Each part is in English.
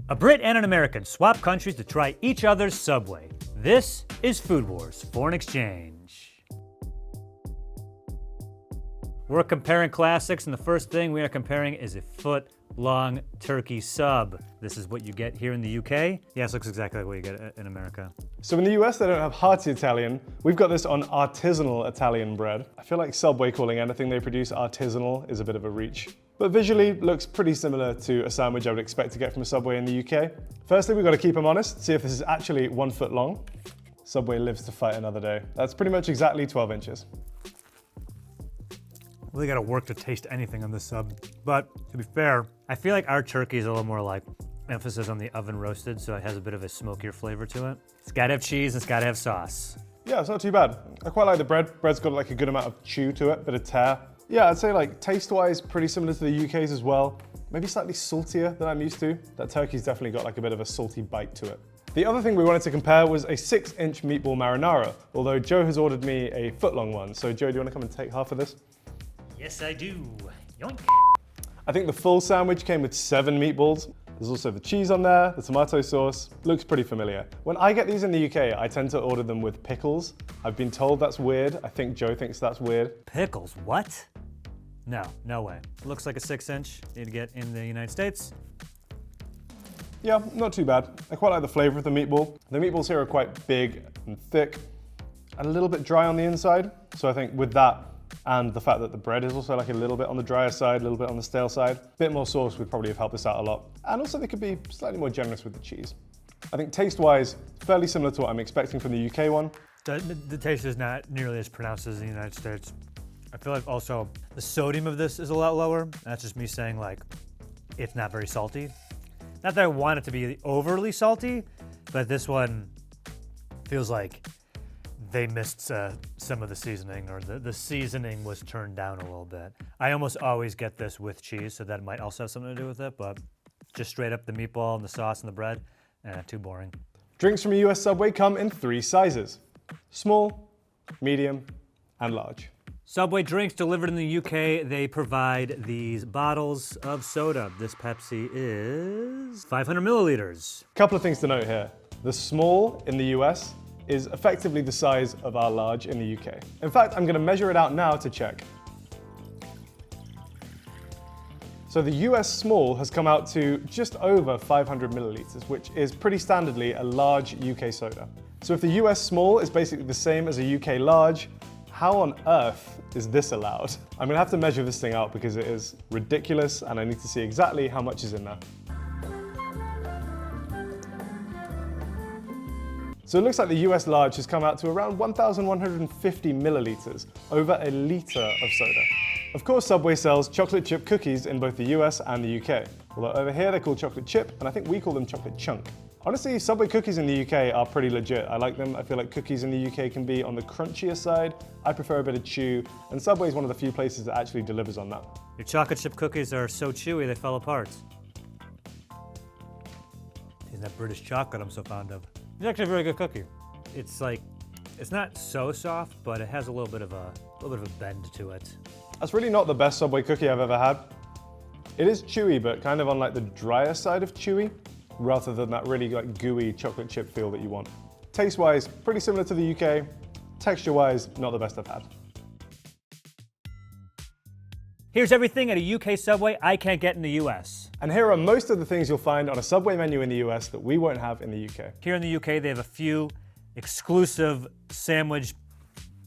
A Brit and an American swap countries to try each other's Subway. This is Food Wars Foreign Exchange. We're comparing classics, and the first thing we are comparing is a foot-long turkey sub. This is what you get here in the UK. Yes, looks exactly like what you get in America. So in the US, they don't have hearty Italian. We've got this on artisanal Italian bread. I feel like Subway calling anything they produce artisanal is a bit of a reach. But visually, looks pretty similar to a sandwich I would expect to get from a Subway in the UK. Firstly, we've got to keep them honest, see if this is actually 1 foot long. Subway lives to fight another day. That's pretty much exactly 12 inches. Really gotta work to taste anything on this sub. But to be fair, I feel like our turkey is a little more like emphasis on the oven roasted, so it has a bit of a smokier flavor to it. It's gotta have cheese and it's gotta have sauce. Yeah, it's not too bad. I quite like the bread. Bread's got like a good amount of chew to it, bit of tear. Yeah, I'd say like taste-wise, pretty similar to the UK's as well. Maybe slightly saltier than I'm used to. That turkey's definitely got like a bit of a salty bite to it. The other thing we wanted to compare was a 6-inch meatball marinara, although Joe has ordered me a foot-long one. So Joe, do you want to come and take half of this? Yes, I do. Yoink. I think the full sandwich came with 7 meatballs. There's also the cheese on there, the tomato sauce. Looks pretty familiar. When I get these in the UK, I tend to order them with pickles. I've been told that's weird. I think Joe thinks that's weird. Pickles, what? No way. Looks like a 6-inch you'd get in the United States. Yeah, not too bad. I quite like the flavor of the meatball. The meatballs here are quite big and thick and a little bit dry on the inside. So I think with that and the fact that the bread is also like a little bit on the drier side, a little bit on the stale side, a bit more sauce would probably have helped this out a lot. And also they could be slightly more generous with the cheese. I think taste-wise, fairly similar to what I'm expecting from the UK one. The taste is not nearly as pronounced as in the United States. I feel like also the sodium of this is a lot lower. That's just me saying like, it's not very salty. Not that I want it to be overly salty, but this one feels like they missed some of the seasoning, or the seasoning was turned down a little bit. I almost always get this with cheese, so that might also have something to do with it, but just straight up the meatball and the sauce and the bread, too boring. Drinks from a US Subway come in 3 sizes: small, medium, and large. Subway drinks delivered in the UK, they provide these bottles of soda. This Pepsi is 500 milliliters. Couple of things to note here. The small in the US is effectively the size of our large in the UK. In fact, I'm gonna measure it out now to check. So the US small has come out to just over 500 milliliters, which is pretty standardly a large UK soda. So if the US small is basically the same as a UK large, how on earth is this allowed? I'm gonna have to measure this thing out because it is ridiculous and I need to see exactly how much is in there. So it looks like the US large has come out to around 1,150 milliliters, over a litre of soda. Of course, Subway sells chocolate chip cookies in both the US and the UK. Although over here they're called chocolate chip, and I think we call them chocolate chunk. Honestly, Subway cookies in the UK are pretty legit. I like them. I feel like cookies in the UK can be on the crunchier side. I prefer a bit of chew, and Subway is one of the few places that actually delivers on that. Your chocolate chip cookies are so chewy they fell apart. Isn't that British chocolate I'm so fond of? It's actually a very good cookie. It's like, it's not so soft, but it has a little bit of a bend to it. That's really not the best Subway cookie I've ever had. It is chewy, but kind of on like the drier side of chewy, rather than that really like gooey chocolate chip feel that you want. Taste-wise, pretty similar to the UK. Texture-wise, not the best I've had. Here's everything at a UK Subway I can't get in the US. And here are most of the things you'll find on a Subway menu in the US that we won't have in the UK. Here in the UK, they have a few exclusive sandwich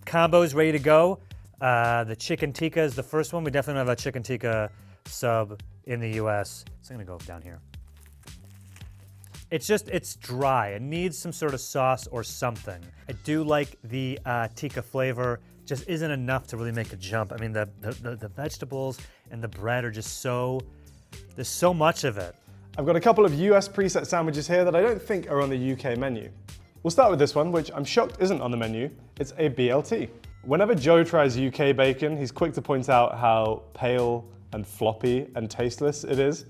combos ready to go. The chicken tikka is the first one. We definitely don't have a chicken tikka sub in the US. So I'm gonna go down here. It's dry. It needs some sort of sauce or something. I do like the tikka flavor. Just isn't enough to really make a jump. I mean, the vegetables and the bread are just there's so much of it. I've got a couple of US preset sandwiches here that I don't think are on the UK menu. We'll start with this one, which I'm shocked isn't on the menu. It's a BLT. Whenever Joe tries UK bacon, he's quick to point out how pale and floppy and tasteless it is.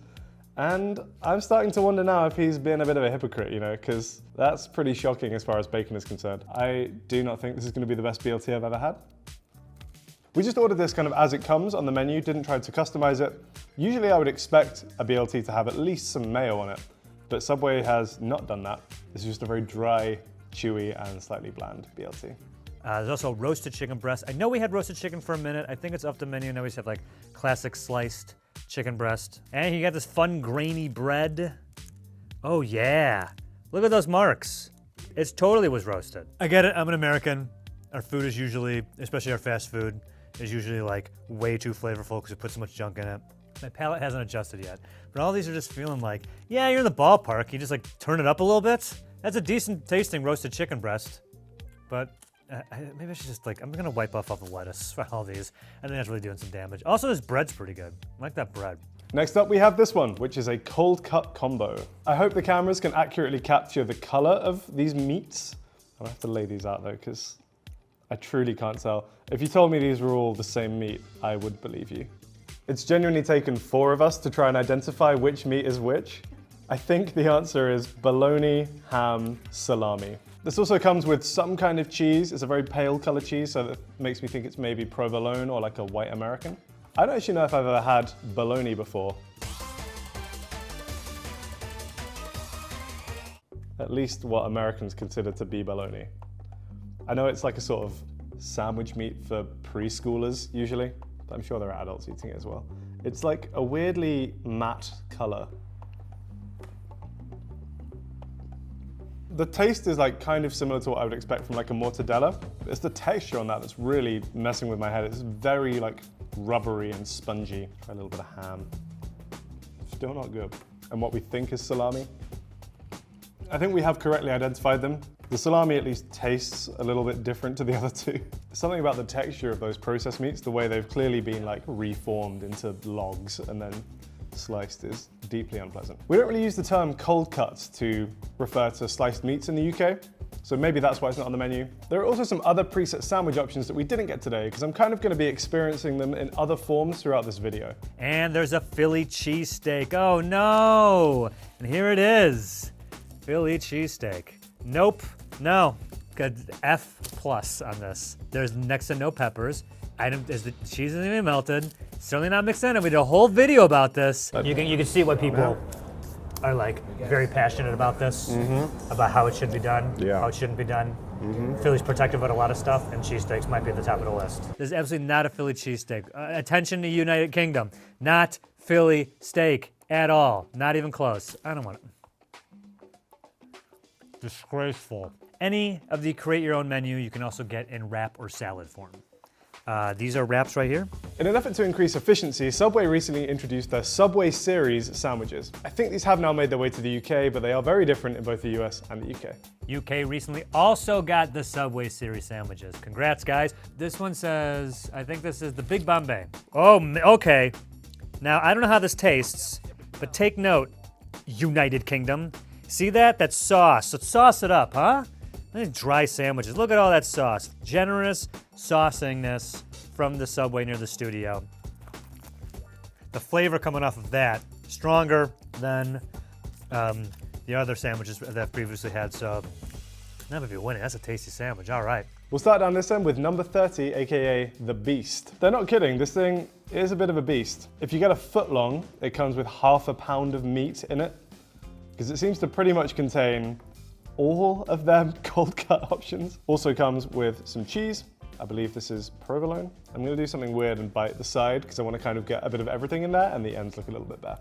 And I'm starting to wonder now if he's been a bit of a hypocrite, you know, because that's pretty shocking as far as bacon is concerned. I do not think this is going to be the best BLT I've ever had. We just ordered this kind of as it comes on the menu, didn't try to customize it. Usually I would expect a BLT to have at least some mayo on it, but Subway has not done that. This is just a very dry, chewy, and slightly bland BLT. There's also roasted chicken breast. I know we had roasted chicken for a minute. I think it's off the menu. Now we just have like classic sliced chicken breast. And you got this fun grainy bread. Oh yeah, look at those marks. It totally was roasted. I get it, I'm an American. Our food is usually, especially our fast food, is usually like way too flavorful because we put so much junk in it. My palate hasn't adjusted yet. But all these are just feeling like, yeah, you're in the ballpark. You just like turn it up a little bit. That's a decent tasting roasted chicken breast. But maybe I should just like, I'm gonna wipe off all the lettuce for all these. I think that's really doing some damage. Also, this bread's pretty good. I like that bread. Next up, we have this one, which is a cold cut combo. I hope the cameras can accurately capture the color of these meats. I'll have to lay these out though, because I truly can't tell. If you told me these were all the same meat, I would believe you. It's genuinely taken 4 of us to try and identify which meat is which. I think the answer is bologna, ham, salami. This also comes with some kind of cheese. It's a very pale color cheese, so that makes me think it's maybe provolone or like a white American. I don't actually know if I've ever had bologna before. At least what Americans consider to be bologna. I know it's like a sort of sandwich meat for preschoolers usually, but I'm sure there are adults eating it as well. It's like a weirdly matte color. The taste is like kind of similar to what I would expect from like a mortadella. It's the texture on that that's really messing with my head. It's very like rubbery and spongy. Try a little bit of ham. Still not good. And what we think is salami. I think we have correctly identified them. The salami at least tastes a little bit different to the other two. Something about the texture of those processed meats, the way they've clearly been like reformed into logs and then sliced, is deeply unpleasant. We don't really use the term cold cuts to refer to sliced meats in the UK, so maybe that's why it's not on the menu. There are also some other preset sandwich options that we didn't get today because I'm kind of going to be experiencing them in other forms throughout this video. And there's a Philly cheesesteak. Oh no! And here it is. Philly cheesesteak. Nope. No. Got F+ on this. There's next to no peppers. The cheese isn't even melted. Certainly not mixed in. We did a whole video about this. You can see why people are like very passionate about this, about how it should be done, how it shouldn't be done. Philly's protective about a lot of stuff, and cheesesteaks might be at the top of the list. This is absolutely not a Philly cheesesteak. Attention to United Kingdom. Not Philly steak at all. Not even close. I don't want it. Disgraceful. Any of the create your own menu you can also get in wrap or salad form. These are wraps right here. In an effort to increase efficiency, Subway recently introduced their Subway Series sandwiches. I think these have now made their way to the UK, but they are very different in both the US and the UK. UK recently also got the Subway Series sandwiches. Congrats, guys. This one says, I think this is the Big Bombay. Oh, okay. Now, I don't know how this tastes, but take note, United Kingdom. See that? That's sauce. Let's sauce it up, huh? These dry sandwiches. Look at all that sauce. Generous saucingness from the Subway near the studio. The flavor coming off of that, stronger than the other sandwiches that I've previously had, so that would be winning. That's a tasty sandwich, all right. We'll start down this end with number 30, AKA The Beast. They're not kidding, this thing is a bit of a beast. If you get a foot long, it comes with half a pound of meat in it, because it seems to pretty much contain all of their cold cut options. Also comes with some cheese. I believe this is provolone. I'm gonna do something weird and bite the side because I want to kind of get a bit of everything in there and the ends look a little bit bare.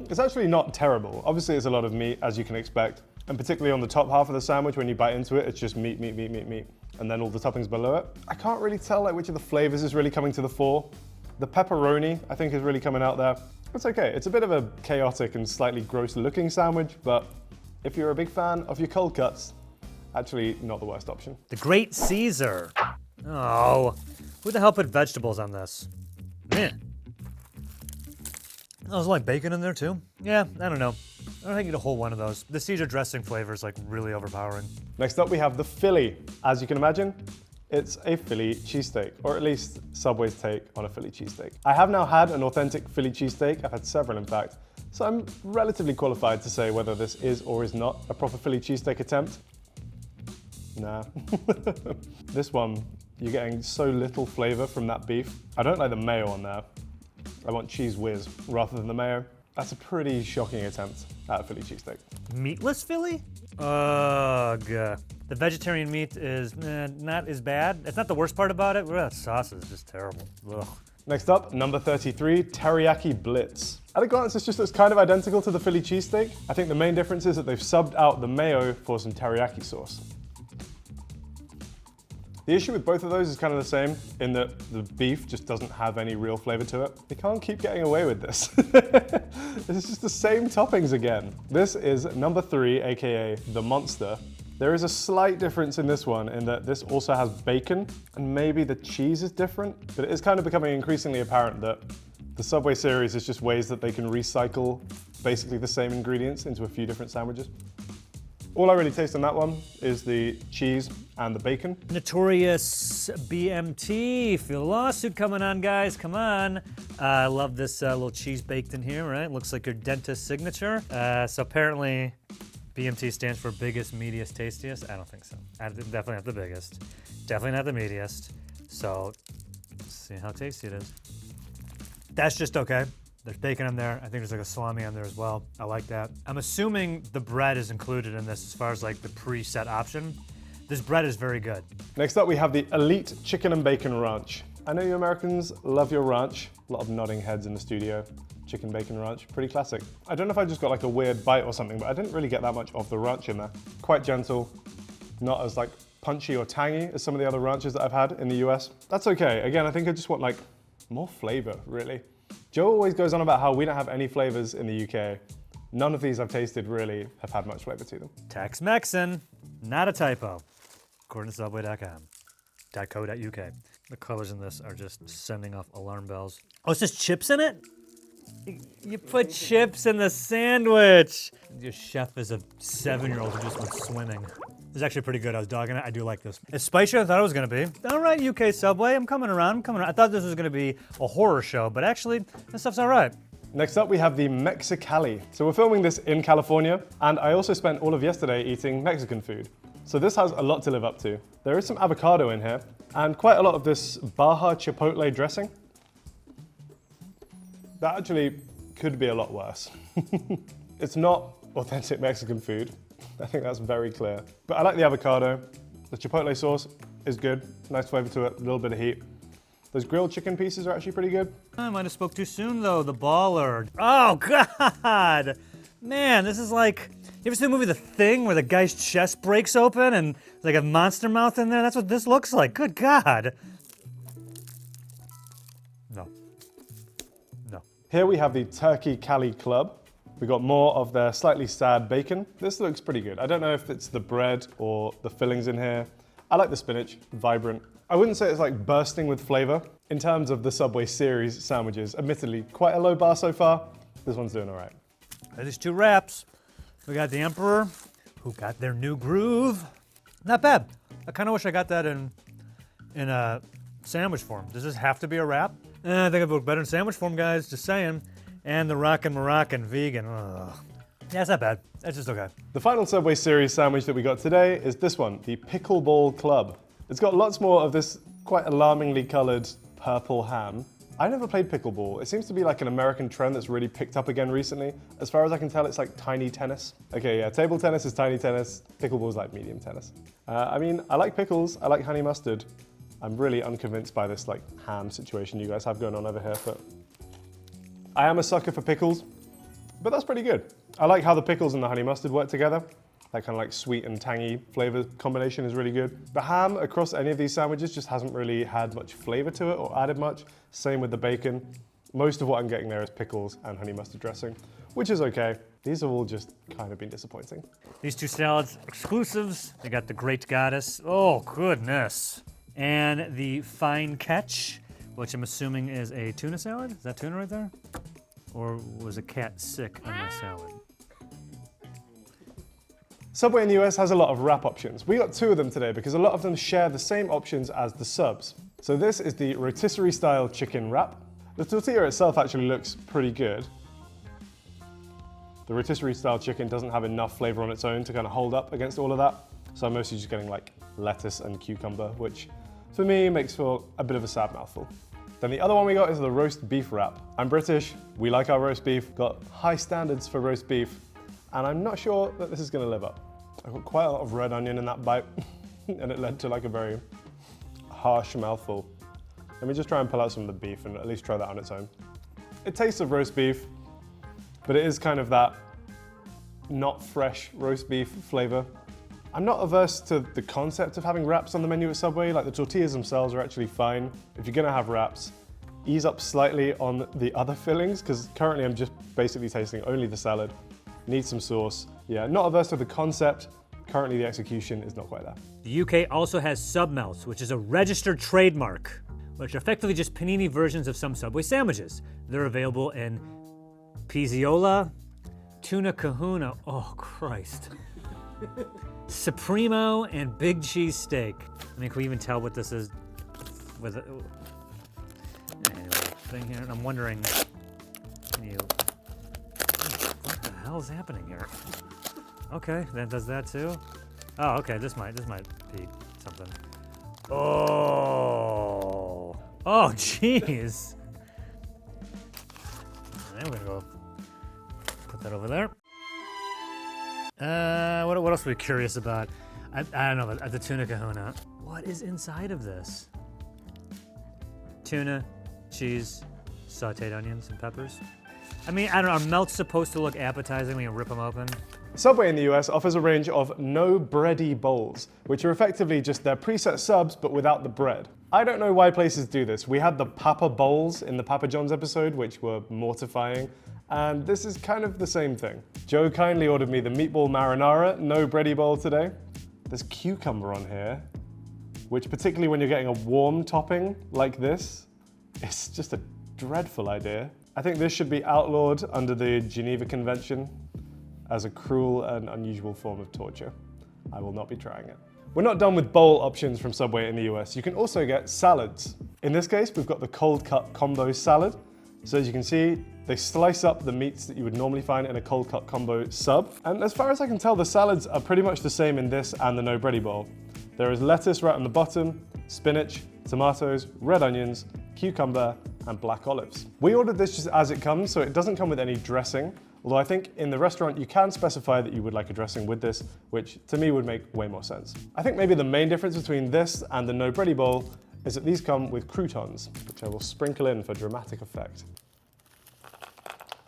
It's actually not terrible. Obviously it's a lot of meat as you can expect. And particularly on the top half of the sandwich, when you bite into it, it's just meat, meat, meat, meat, meat. And then all the toppings below it. I can't really tell like which of the flavors is really coming to the fore. The pepperoni, I think, is really coming out there. It's okay. It's a bit of a chaotic and slightly gross looking sandwich, but if you're a big fan of your cold cuts, actually not the worst option. The Great Caesar. Oh, who the hell put vegetables on this? Man. Oh, there's like bacon in there too? Yeah, I don't know. I don't think you need a whole one of those. The Caesar dressing flavor is like really overpowering. Next up we have the Philly. As you can imagine, it's a Philly cheesesteak, or at least Subway's take on a Philly cheesesteak. I have now had an authentic Philly cheesesteak. I've had several, in fact, so I'm relatively qualified to say whether this is or is not a proper Philly cheesesteak attempt. Nah. This one, you're getting so little flavor from that beef. I don't like the mayo on there. I want cheese whiz rather than the mayo. That's a pretty shocking attempt at a Philly cheesesteak. Meatless Philly? Ugh. The vegetarian meat is not as bad. It's not the worst part about it. That sauce is just terrible. Ugh. Next up, number 33, Teriyaki Blitz. At a glance, this just looks kind of identical to the Philly cheesesteak. I think the main difference is that they've subbed out the mayo for some teriyaki sauce. The issue with both of those is kind of the same, in that the beef just doesn't have any real flavor to it. They can't keep getting away with this. This is just the same toppings again. This is number 3, aka the Monster. There is a slight difference in this one in that this also has bacon, and maybe the cheese is different, but it is kind of becoming increasingly apparent that the Subway series is just ways that they can recycle basically the same ingredients into a few different sandwiches. All I really taste on that one is the cheese and the bacon. Notorious BMT. Feel a lawsuit coming on, guys. Come on. I love this little cheese baked in here, right? Looks like your dentist signature. So apparently BMT stands for biggest, meatiest, tastiest. I don't think so. Definitely not the biggest. Definitely not the meatiest. So let's see how tasty it is. That's just okay. There's bacon in there. I think there's like a salami on there as well. I like that. I'm assuming the bread is included in this as far as like the preset option. This bread is very good. Next up, we have the Elite Chicken and Bacon Ranch. I know you Americans love your ranch. A lot of nodding heads in the studio. Chicken bacon ranch, pretty classic. I don't know if I just got like a weird bite or something, but I didn't really get that much of the ranch in there. Quite gentle, not as like punchy or tangy as some of the other ranches that I've had in the US. That's okay. Again, I think I just want like more flavor, really. Joe always goes on about how we don't have any flavors in the UK. None of these I've tasted really have had much flavor to them. Tex-Mexan, not a typo, according to Subway.com. .co.uk. The colors in this are just sending off alarm bells. Oh, it's just chips in it? You put chips in the sandwich. Your chef is a 7-year-old who just went swimming. This is actually pretty good. I was dogging it. I do like this. It's spicier than I thought it was going to be. All right, UK Subway. I'm coming around. I thought this was going to be a horror show, but actually, this stuff's all right. Next up, we have the Mexicali. So we're filming this in California, and I also spent all of yesterday eating Mexican food. So this has a lot to live up to. There is some avocado in here, and quite a lot of this Baja Chipotle dressing. That actually could be a lot worse. It's not authentic Mexican food. I think that's very clear. But I like the avocado. The chipotle sauce is good. Nice flavor to it, a little bit of heat. Those grilled chicken pieces are actually pretty good. I might have spoke too soon though, the baller. Oh God! Man, this is like, you ever see the movie The Thing where the guy's chest breaks open and there's like a monster mouth in there? That's what this looks like, good God. No. Here we have the Turkey Cali Club. We got more of their slightly sad bacon. This looks pretty good. I don't know if it's the bread or the fillings in here. I like the spinach, vibrant. I wouldn't say it's like bursting with flavor. In terms of the Subway series sandwiches, admittedly, quite a low bar so far. This one's doing all right. These two wraps. We got the Emperor, who got their new groove. Not bad. I kind of wish I got that in a sandwich form. Does this have to be a wrap? I think it'd look better in sandwich form, guys, just saying. And the Rockin' Moroccan vegan. Ugh. Yeah, it's not bad. It's just okay. The final Subway series sandwich that we got today is this one, the Pickleball Club. It's got lots more of this quite alarmingly colored purple ham. I never played pickleball. It seems to be like an American trend that's really picked up again recently. As far as I can tell, it's like tiny tennis. Okay, yeah, table tennis is tiny tennis. Pickleball is like medium tennis. I mean, I like pickles. I like honey mustard. I'm really unconvinced by this like ham situation you guys have going on over here, but I am a sucker for pickles, but that's pretty good. I like how the pickles and the honey mustard work together. That kind of like sweet and tangy flavor combination is really good. The ham across any of these sandwiches just hasn't really had much flavor to it or added much. Same with the bacon. Most of what I'm getting there is pickles and honey mustard dressing, which is okay. These have all just kind of been disappointing. These two salads, exclusives. They got the Great Goddess. Oh, goodness. And the Fine Catch, which I'm assuming is a tuna salad. Is that tuna right there? Or was a cat sick on my salad? Subway in the US has a lot of wrap options. We got 2 of them today because a lot of them share the same options as the subs. So this is the rotisserie style chicken wrap. The tortilla itself actually looks pretty good. The rotisserie style chicken doesn't have enough flavor on its own to kind of hold up against all of that. So I'm mostly just getting like lettuce and cucumber, which for me makes for a bit of a sad mouthful. Then the other one we got is the roast beef wrap. I'm British, we like our roast beef, got high standards for roast beef, and I'm not sure that this is gonna live up. I got quite a lot of red onion in that bite, and it led to like a very harsh mouthful. Let me just try and pull out some of the beef and at least try that on its own. It tastes of roast beef, but it is kind of that not fresh roast beef flavor. I'm not averse to the concept of having wraps on the menu at Subway. Like, the tortillas themselves are actually fine. If you're gonna have wraps, ease up slightly on the other fillings, because currently I'm just basically tasting only the salad. Need some sauce. Yeah, not averse to the concept. Currently the execution is not quite there. The UK also has sub melts, which is a registered trademark, which are effectively just panini versions of some Subway sandwiches. They're available in Pizziola, Tuna Kahuna, oh Christ, Supremo, and Big Cheese Steak. I mean, can we even tell what this is with it? Anyway, thing here, and I'm wondering, can you, what the hell is happening here? Okay, that does that too. Oh, okay, this might be something. Oh, jeez. And we're gonna go put that over there. What else are we curious about? I don't know, the tuna kahuna. What is inside of this? Tuna, cheese, sauteed onions, and peppers. I mean, I don't know, are melts supposed to look appetizing when you rip them open? Subway in the US offers a range of no bready bowls, which are effectively just their preset subs but without the bread. I don't know why places do this. We had the Papa Bowls in the Papa John's episode, which were mortifying, and this is kind of the same thing. Joe kindly ordered me the meatball marinara, no bready bowl today. There's cucumber on here, which particularly when you're getting a warm topping like this, it's just a dreadful idea. I think this should be outlawed under the Geneva Convention as a cruel and unusual form of torture. I will not be trying it. We're not done with bowl options from Subway in the US. You can also get salads. In this case, we've got the cold cut combo salad. So as you can see, they slice up the meats that you would normally find in a cold cut combo sub. And as far as I can tell, the salads are pretty much the same in this and the no bready bowl. There is lettuce right on the bottom, spinach, tomatoes, red onions, cucumber, and black olives. We ordered this just as it comes, so it doesn't come with any dressing. Although I think in the restaurant you can specify that you would like a dressing with this, which to me would make way more sense. I think maybe the main difference between this and the no bready bowl is that these come with croutons, which I will sprinkle in for dramatic effect.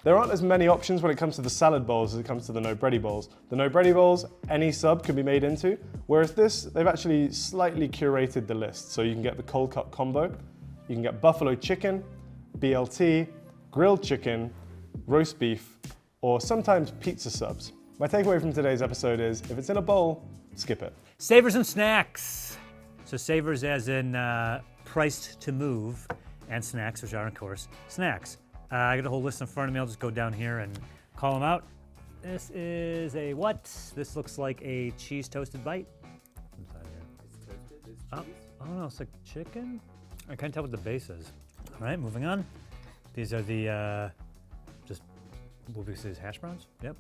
There aren't as many options when it comes to the salad bowls as it comes to the no bready bowls. The no bready bowls, any sub can be made into, whereas this, they've actually slightly curated the list. So you can get the cold cut combo, you can get buffalo chicken, BLT, grilled chicken, roast beef, or sometimes pizza subs. My takeaway from today's episode is, if it's in a bowl, skip it. Savers and snacks. So savers as in priced to move, and snacks, which are, of course, snacks. I got a whole list in front of me. I'll just go down here and call them out. This is a what? This looks like a cheese toasted bite. Inside here. It's toasted, it's cheese? Oh no, it's like chicken? I can't tell what the base is. All right, moving on. These are the, just, what we say is hash browns? Yep.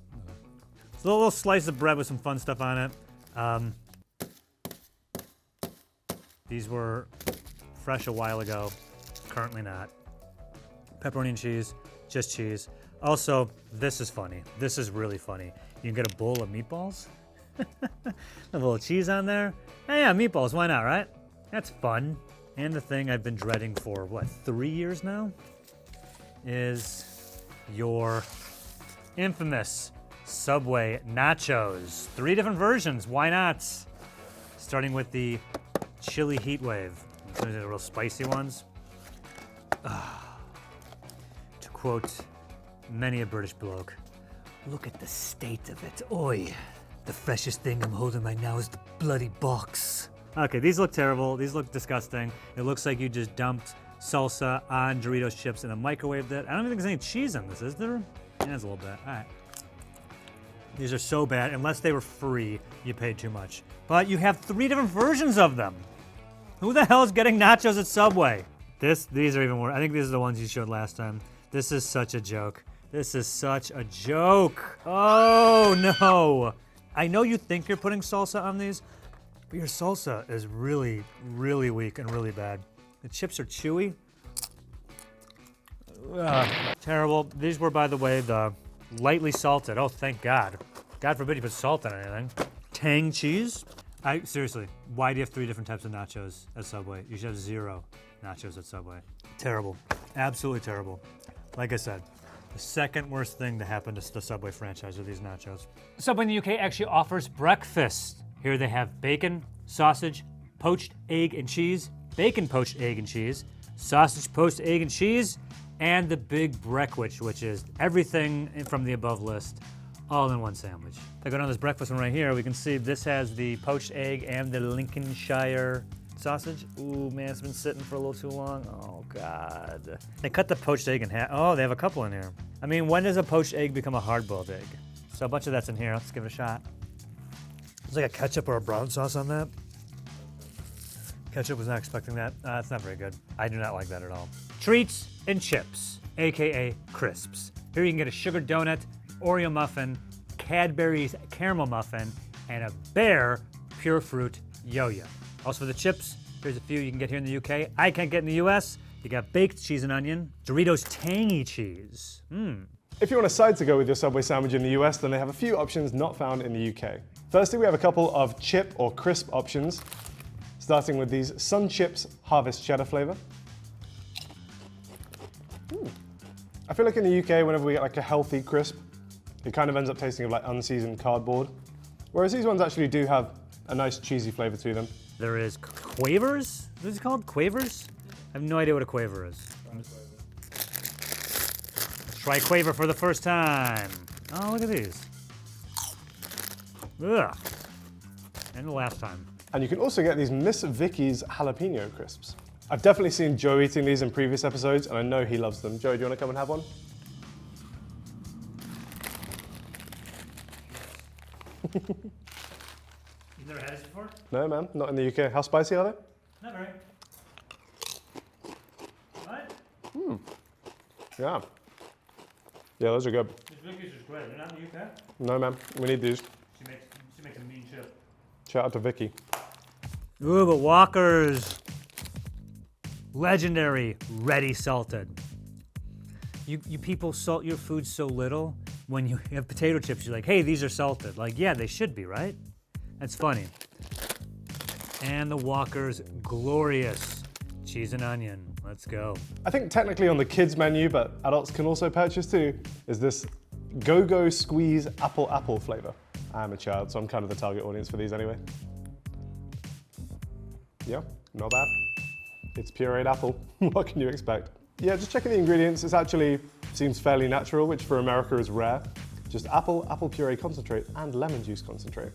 It's a little slice of bread with some fun stuff on it. These were fresh a while ago, currently not. Pepperoni and cheese, just cheese. Also, this is funny. This is really funny. You can get a bowl of meatballs. A little cheese on there. Hey, yeah, meatballs, why not, right? That's fun. And the thing I've been dreading for, what, 3 years now? Is your infamous Subway nachos. 3 different versions, why not? Starting with the chili heat wave. These are the real spicy ones. To quote many a British bloke, look at the state of it. Oi, the freshest thing I'm holding right now is the bloody box. Okay, these look terrible. These look disgusting. It looks like you just dumped salsa on Doritos chips and then microwaved it. I don't even think there's any cheese on this, is there? Yeah, there's a little bit. All right. These are so bad. Unless they were free, you paid too much. But you have 3 different versions of them. Who the hell is getting nachos at Subway? These are even worse. I think these are the ones you showed last time. This is such a joke. This is such a joke. Oh, no. I know you think you're putting salsa on these, but your salsa is really, really weak and really bad. The chips are chewy. Terrible. These were, by the way, the lightly salted. Oh, thank God. God forbid you put salt on anything. Tang cheese? Seriously, why do you have 3 different types of nachos at Subway? You should have 0 nachos at Subway. Terrible. Absolutely terrible. Like I said, the second worst thing to happen to the Subway franchise are these nachos. Subway in the UK actually offers breakfast. Here they have bacon, sausage, poached egg and cheese, bacon poached egg and cheese, sausage poached egg and cheese, and the big breakfast, which is everything from the above list, all in one sandwich. If I go down this breakfast one right here, we can see this has the poached egg and the Lincolnshire sausage. Ooh, man, it's been sitting for a little too long. Oh, God. They cut the poached egg in half. Oh, they have a couple in here. I mean, when does a poached egg become a hard-boiled egg? So a bunch of that's in here. Let's give it a shot. There's like a ketchup or a brown sauce on that. Ketchup was not expecting that. It's not very good. I do not like that at all. Treats and chips, AKA crisps. Here you can get a sugar donut, Oreo muffin, Cadbury's caramel muffin, and a Bear pure fruit yo-yo. Also for the chips, here's a few you can get here in the UK. I can't get in the US. You got baked cheese and onion, Doritos tangy cheese. If you want a side to go with your Subway sandwich in the US, then they have a few options not found in the UK. Firstly, we have a couple of chip or crisp options, starting with these Sun Chips Harvest Cheddar flavor. I feel like in the UK, whenever we get like a healthy crisp, it kind of ends up tasting of like unseasoned cardboard. Whereas these ones actually do have a nice cheesy flavor to them. There is Quavers? What is it called? Quavers? I have no idea what a quaver is. Let's try quaver for the first time. Oh, look at these. Ugh. And the last time. And you can also get these Miss Vicky's jalapeno crisps. I've definitely seen Joe eating these in previous episodes, and I know he loves them. Joe, do you want to come and have one? You've never had this before? No, man, not in the UK. How spicy are they? Not very. What? Yeah. Yeah, those are good. This Vicky's is great. They're not in the UK? No, man, we need these. She makes a mean chip. Shout out to Vicky. Ooh, but Walker's. Legendary, ready salted. You people salt your food so little. When you have potato chips, you're like, hey, these are salted. Like, yeah, they should be, right? That's funny. And the Walker's glorious cheese and onion. Let's go. I think technically on the kids menu, but adults can also purchase too, is this Go-Go Squeeze Apple flavor. I'm a child, so I'm kind of the target audience for these anyway. Yeah, not bad. It's pureed apple. What can you expect? Yeah, just checking the ingredients. It actually seems fairly natural, which for America is rare. Just apple puree concentrate, and lemon juice concentrate.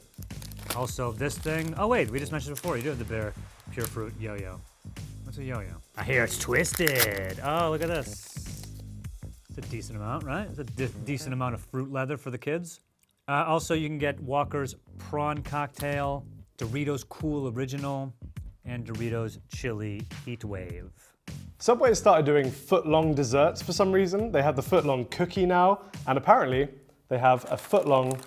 Also, this thing. Oh, wait, we just mentioned it before. You do have the Bear Pure Fruit yo-yo. What's a yo-yo? I hear it's twisted. Oh, look at this. It's a decent amount, right? It's a decent amount of fruit leather for the kids. Also, you can get Walker's Prawn Cocktail, Doritos Cool Original, and Doritos Chili Heat Wave. Subway has started doing foot-long desserts for some reason. They have the foot-long cookie now, and apparently they have a foot-long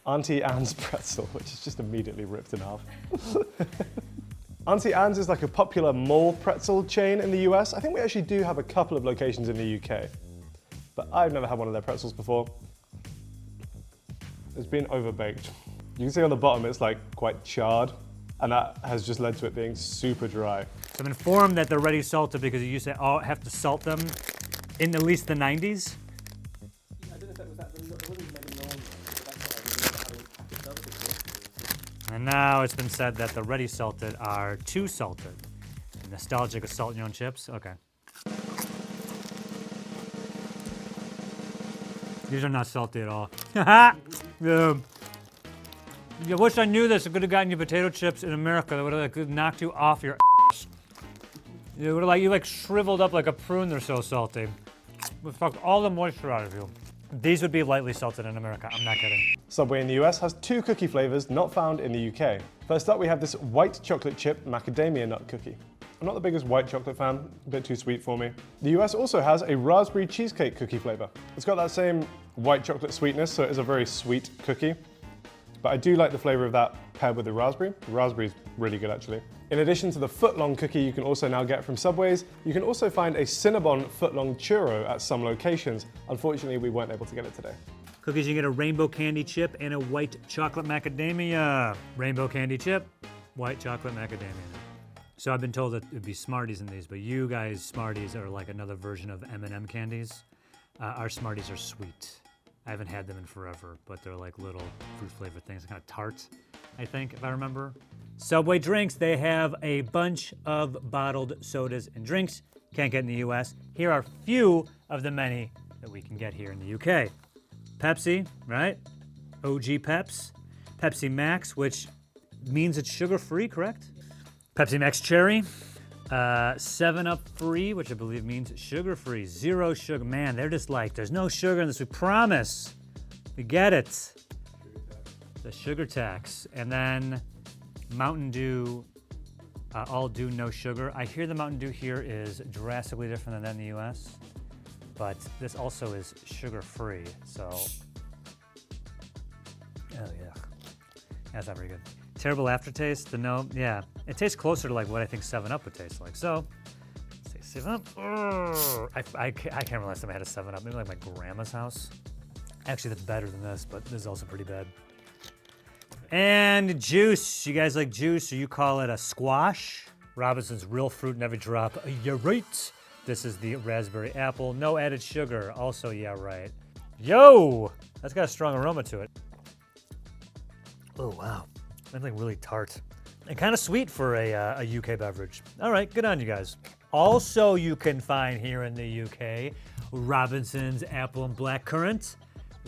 Auntie Anne's pretzel, which is just immediately ripped in half. Auntie Anne's is like a popular mall pretzel chain in the US. I think we actually do have a couple of locations in the UK, but I've never had one of their pretzels before. It's been overbaked. You can see on the bottom it's like quite charred, and that has just led to it being super dry. So I'm informed that they're ready salted because you used to have to salt them in at least the 90s. I don't know if that was that, but it wasn't maybe known. And now it's been said that the ready salted are too salted. Nostalgic of salting your own chips? Okay. These are not salty at all. I wish I knew this. I could have gotten you potato chips in America. That would have like, knocked you off your ass. It would have like shriveled up like a prune. They're so salty. Would sucked all the moisture out of you. These would be lightly salted in America. I'm not kidding. Subway in the US has 2 cookie flavors not found in the UK. First up, we have this white chocolate chip macadamia nut cookie. I'm not the biggest white chocolate fan, a bit too sweet for me. The US also has a raspberry cheesecake cookie flavor. It's got that same white chocolate sweetness, so it is a very sweet cookie. But I do like the flavor of that paired with the raspberry. The raspberry is really good actually. In addition to the foot-long cookie you can also now get from Subway's, you can also find a Cinnabon foot-long churro at some locations. Unfortunately, we weren't able to get it today. Cookies, you get a rainbow candy chip and a white chocolate macadamia. Rainbow candy chip, white chocolate macadamia. So I've been told that it'd be Smarties in these, but you guys, Smarties are like another version of M&M candies. Our Smarties are sweet. I haven't had them in forever, but they're like little fruit-flavored things, kind of tart, I think, if I remember. Subway drinks, they have a bunch of bottled sodas and drinks. Can't get in the US. Here are few of the many that we can get here in the UK. Pepsi, right? OG Peps. Pepsi Max, which means it's sugar-free, correct? Pepsi Max Cherry. 7-Up Free, which I believe means sugar-free. Zero sugar. Man, they're just like, there's no sugar in this, we promise. We get it. The sugar tax. And then Mountain Dew, all dew, no sugar. I hear the Mountain Dew here is drastically different than that in the US, but this also is sugar-free, so. Oh yeah, that's not very good. Terrible aftertaste, the no, yeah. It tastes closer to like what I think 7-Up would taste like. So, let's say 7-Up. I can't remember last time I had a 7-Up, maybe like my grandma's house. Actually, that's better than this, but this is also pretty bad. And juice. You guys like juice, or you call it a squash? Robinson's real fruit in every drop. Yeah, right. This is the raspberry apple. No added sugar. Also, yeah, right. Yo! That's got a strong aroma to it. Oh, wow. That's like really tart. And kind of sweet for a UK beverage. All right, good on you guys. Also, you can find here in the UK, Robinson's apple and blackcurrant,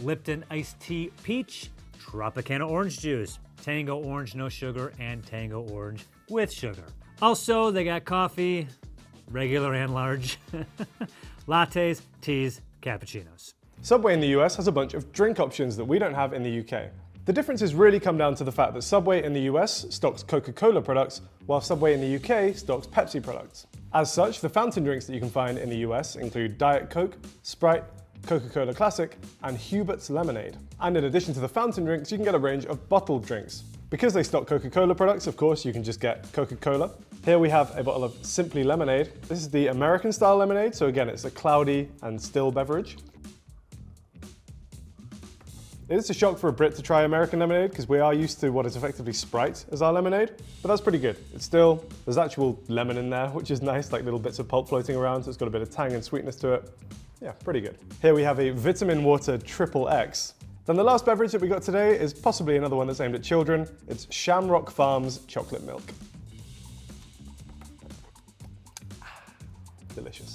Lipton iced tea peach, Tropicana orange juice, Tango orange no sugar, and Tango orange with sugar. Also, they got coffee, regular and large, lattes, teas, cappuccinos. Subway in the US has a bunch of drink options that we don't have in the UK. The differences really come down to the fact that Subway in the US stocks Coca-Cola products, while Subway in the UK stocks Pepsi products. As such, the fountain drinks that you can find in the US include Diet Coke, Sprite, Coca-Cola Classic, and Hubert's Lemonade. And in addition to the fountain drinks, you can get a range of bottled drinks. Because they stock Coca-Cola products, of course, you can just get Coca-Cola. Here we have a bottle of Simply Lemonade. This is the American style lemonade, so again, it's a cloudy and still beverage. It is a shock for a Brit to try American lemonade because we are used to what is effectively Sprite as our lemonade, but that's pretty good. It's still, there's actual lemon in there, which is nice, like little bits of pulp floating around, so it's got a bit of tang and sweetness to it. Yeah, pretty good. Here we have a Vitamin Water Triple X. Then the last beverage that we got today is possibly another one that's aimed at children. It's Shamrock Farms Chocolate Milk. Delicious.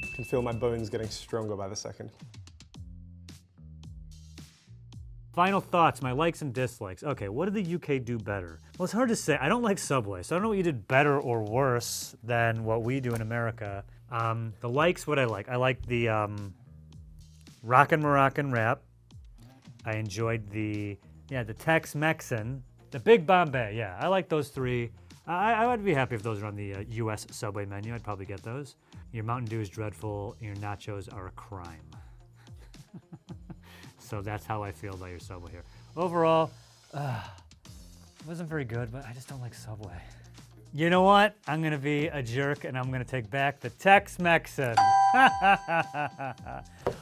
I can feel my bones getting stronger by the second. Final thoughts, my likes and dislikes. Okay, what did the UK do better? Well, it's hard to say. I don't like Subway, so I don't know what you did better or worse than what we do in America. The likes, what I like. I like the Rockin' Moroccan rap. I enjoyed the Tex-Mexan, the Big Bombay. Yeah, I like those three. I would be happy if those are on the US Subway menu. I'd probably get those. Your Mountain Dew is dreadful. Your nachos are a crime. So that's how I feel about your Subway here. Overall, it wasn't very good, but I just don't like Subway. You know what? I'm gonna be a jerk and I'm gonna take back the Tex-Mexan.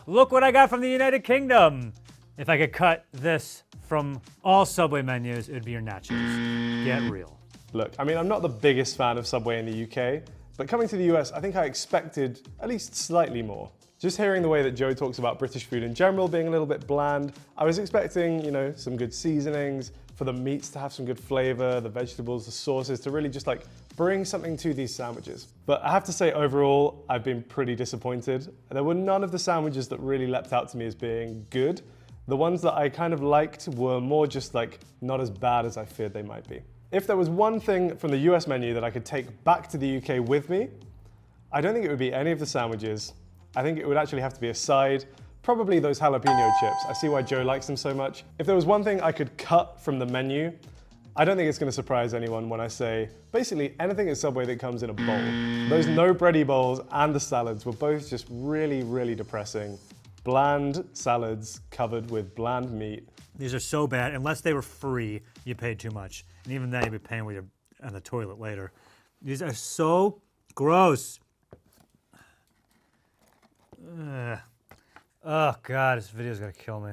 Look what I got from the United Kingdom. If I could cut this from all Subway menus, it would be your nachos. Get real. Look, I mean, I'm not the biggest fan of Subway in the UK, but coming to the US, I think I expected at least slightly more. Just hearing the way that Joe talks about British food in general being a little bit bland, I was expecting, you know, some good seasonings, for the meats to have some good flavor, the vegetables, the sauces, to really just like bring something to these sandwiches. But I have to say overall, I've been pretty disappointed. There were none of the sandwiches that really leapt out to me as being good. The ones that I kind of liked were more just like not as bad as I feared they might be. If there was one thing from the US menu that I could take back to the UK with me, I don't think it would be any of the sandwiches. I think it would actually have to be a side, probably those jalapeno chips. I see why Joe likes them so much. If there was one thing I could cut from the menu, I don't think it's gonna surprise anyone when I say, basically anything at Subway that comes in a bowl. Those no bready bowls and the salads were both just really, really depressing. Bland salads covered with bland meat. These are so bad. Unless they were free, you paid too much. And even then, you'd be paying with your on the toilet later. These are so gross. Ugh. Oh God, this video's gonna kill me.